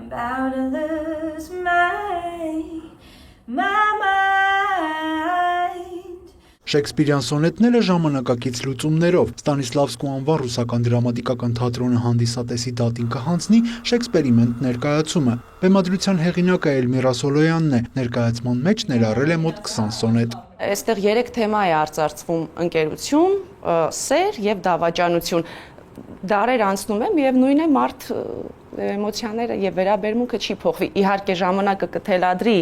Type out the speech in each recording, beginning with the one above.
about to lose my mind. Շեքսպիրյան սոնետները ժամանակակից լուծումներով Ստանիսլավսկու անվան ռուսական դրամատիկական թատրոնը հանդիսատեսի դատին կհանձնի Շեքսպերիմենտ ներկայացումը։ Բեմադրության հեղինակը Էլմիրա Սոլոյանն է, ներկայացման մեջ ներառել է մոտ 20 սոնետ։ Այստեղ 3 թեմա է արծարծվում՝ ընկերություն, սեր եւ դավաճանություն։ Դարեր անցնում են եւ նույն է մարդ էմոցիաները եւ վերաբերմունքը չի փոխվի։ Իհարկե ժամանակը կթելադրի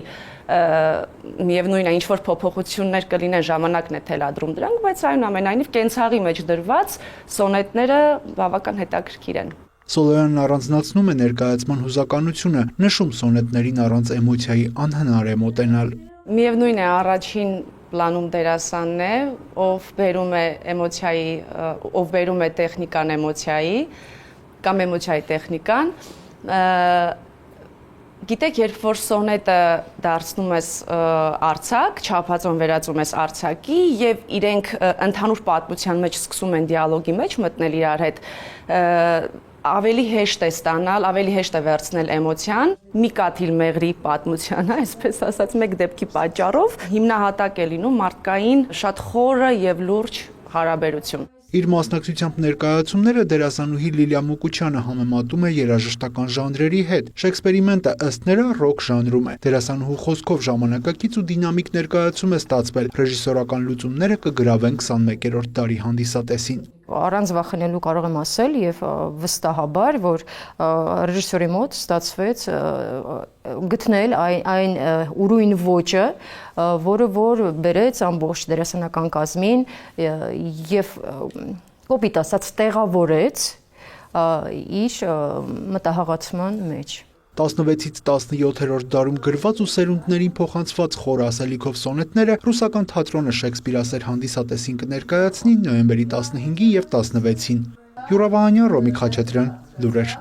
եւ նույնը ինչ որ փոփոխություններ կլինեն, ժամանակն է թելադրում դրանք, բայց այնուամենայնիվ կենցաղի մեջ դրված սոնետները բավական հետաքրքիր են։ Սոլոյանն առանձնացնում է ներկայացման հուզականությունը, նշում սոնետներին առանց էմոցիայի անհնար է մոտենալ։ Միևնույն է առաջին պլանում դերասանն է, ով բերում է էմոցիայի, ով բերում է տեխնիկան էմոցիայի կամ էմոցիայի տեխնիկան։ Գիտեք, երբ որ սոնետը դարձնում ես արձակ, չափածոն վերածում ես արձակի եւ իրենք ընդհանուր պատմության մեջ սկսում են դիալոգի մեջ մտնել իրար հետ, ավելի հեշտ է ստանալ, ավելի հեշտ է վերցնել էմոցիան, մի կաթիլ մեղրի պատմությանը, այսպես ասած, մեկ դեպքի պատճառով հիմնահատակ է լինում մարդկային շատ խորը եւ լուրջ հարաբերություն։ Իր մասնակցությամբ ներկայացումները դերասանուհի Լիլիա Մուկուչյանը համեմատում է երաժշտական ժանրերի հետ։ Շեքսպերիմենտը ըստ նրա ռոք ժանրում է։ Դերասանուհու խոսքով ժամանակակից ու դինամիկ ներկայացում է ստացվել։ Ռեժիսորական լուծումները կգրավեն 21-րդ դարի հանդիսատեսին։ Առանց վախենալու կարող եմ ասել եւ վստահաբար, որ ռեժիսորի մոտ ստացվեց գտնել այն ուրույն ոճը, որը որ բերեց ամբողջ դերասանական կազմին եւ կոպիտ ասած տեղավորեց իր մտահղացման մեջ։ 16-ից 17-րդ դարում գրված ու սերունդներին փոխանցված խոր ասելիքով սոնետները ռուսական թատրոնը Շեքսպիրասեր հանդիսատեսին կներկայացնի նոյեմբերի 15-ին եւ 16-ին։ Յուրա Վահանյան, Ռոմիկ Խաչատրյան, լուրեր։